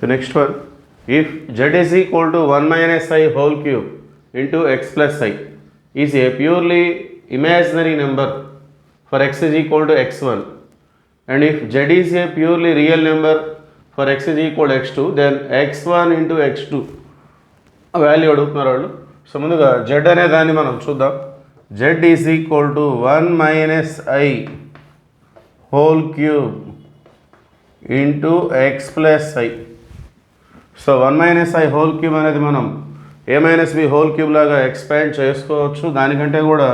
The next one, if z is equal to 1 minus I whole cube into x plus I is a purely imaginary number for x is equal to x1, and if z is a purely real number for x is equal to x2, then x1 into x2 value అడుగుతున్నారు వాళ్ళు. So ముందుగా z అనే దాన్ని మనం చూద్దాం. z is equal to 1 minus i whole cube into X plus I. So 1 minus i whole cube అనేది మనం ఏ minus B whole cube లాగా ఎక్స్పాండ్ చేసుకోవచ్చు. దానికంటే కూడా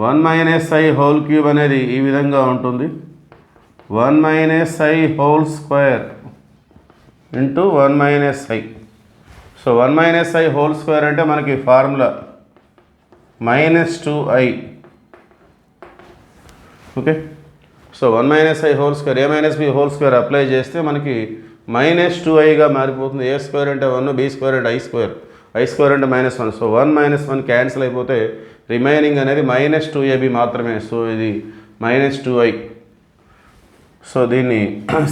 1 మైనస్ ఐ హోల్ క్యూబ్ అనేది ఈ విధంగా ఉంటుంది. 1 minus i whole square into 1 minus i. So 1 minus i whole square అంటే మనకి formula -2i. Okay, so 1 minus i whole square A minus B whole square apply చేస్తే మనకి -2iగా మారిపోతుంది. ఏ స్క్వేర్ అంటే 1, బి స్క్వేర్ అంటే ఐ స్క్వేర్, ఐ స్క్వేర్ అంటే -1. So 1 - 1 cancel అయిపోతే రిమైనింగ్ అనేది -2ab మాత్రమే. సో ఇది -2i. సో దీన్ని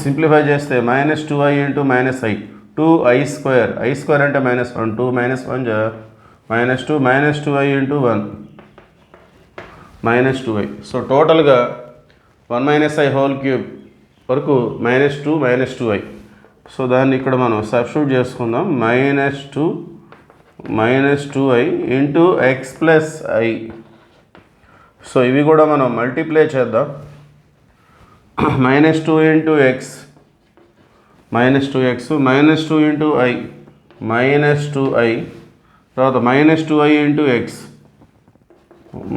సింప్లిఫై చేస్తే -2i into -i 2i square, i square అంటే -1, 2 - 1 -2 -2i ఇంటూ 1 -2i. సో టోటల్గా 1 మైనస్ ఐ హోల్ క్యూబ్ వరకు -2 -2i. సో దాన్ని ఇక్కడ మనం సబ్స్టిట్యూట్ చేసుకుందాం. -2i into X plus I. So ఇవి కూడా మనం మల్టిప్లై చేద్దాం. -2 into X -2x, -2 into I -2i, తర్వాత -2i into X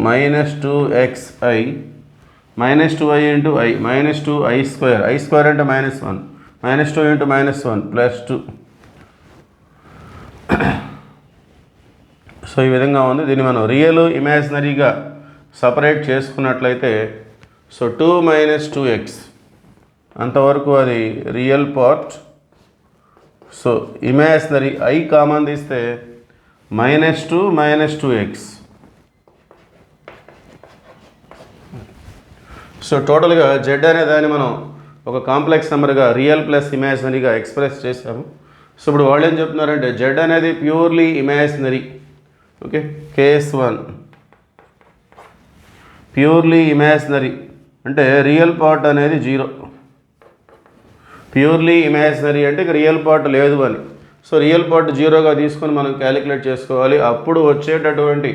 -2xi, -2i into I -2i square, i square అంటే -1, -2 ఇంటూ -1 +2. సో ఈ విధంగా ఉంది. దీన్ని మనం రియల్ ఇమాజినరీగా సపరేట్ చేసుకున్నట్లయితే సో 2 - 2x అంతవరకు అది real part. So imaginary I common తీస్తే -2 -2x. సో టోటల్గా z అనే దాన్ని మనం ఒక కాంప్లెక్స్ నెంబర్గా రియల్ ప్లస్ ఇమాజినరీగా ఎక్స్ప్రెస్ చేసాము. సో ఇప్పుడు వాళ్ళు ఏం చెప్తున్నారంటే z అనేది purely imaginary. Okay, case 1 purely imaginary అంటే రియల్ పార్ట్ అనేది 0. ప్యూర్లీ ఇమాజినరీ అంటే ఇక రియల్ పార్ట్ లేదు అని. సో రియల్ పార్ట్ 0గా తీసుకొని మనం క్యాలిక్యులేట్ చేసుకోవాలి. అప్పుడు వచ్చేటటువంటి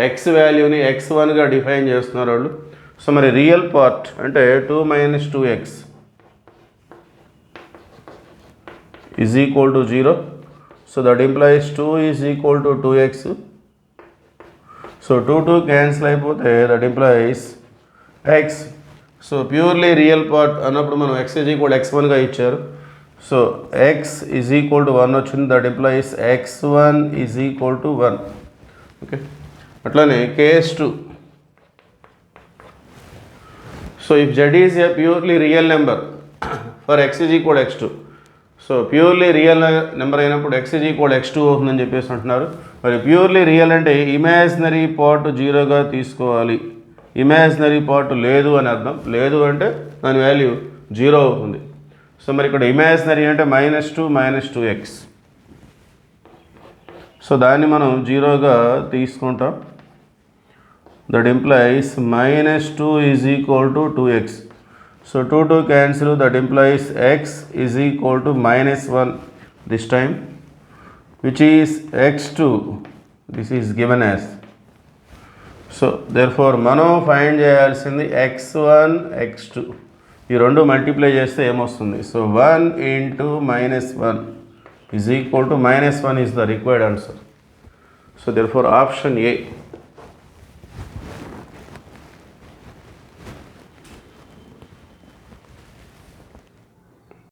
ఎక్స్ వాల్యూని x1గా డిఫైన్ చేస్తున్నారు వాళ్ళు. సో మరి రియల్ పార్ట్ అంటే 2 - 2x is equal to 0. So that implies 2 is equal to 2x. So 2 cancel అయిపోతే that implies x. So purely real part అన్నప్పుడు మనం x ఈజ్ ఈక్వల్ x1గా ఇచ్చారు. So x is equal to 1 వచ్చింది. That implies x1 is equal to 1. Okay, అట్లానే case 2. So if z is a purely real number for x is equal x2. So purely real number అయినప్పుడు x is equal x2 అవుతుందని చెప్పేసి అంటున్నారు. మరి purely real అంటే imaginary part 0గా తీసుకోవాలి. Imaginary part లేదు అని అర్థం. లేదు అంటే దాని వాల్యూ 0 అవుతుంది. సో మరి ఇక్కడ ఇమాజినరీ అంటే -2 -2x. సో దాన్ని మనం 0గా తీసుకుంటాం. That implies -2 is equal to 2x. So 2 cancel. That implies x is equal to -1 this time, which is x2. This is given as. So therefore మనం ఫైండ్ చేయాల్సింది x1 x2. ఈ రెండు multiply చేస్తే ఏమొస్తుంది? So 1 into -1 is equal to -1 is the required answer. So therefore option A.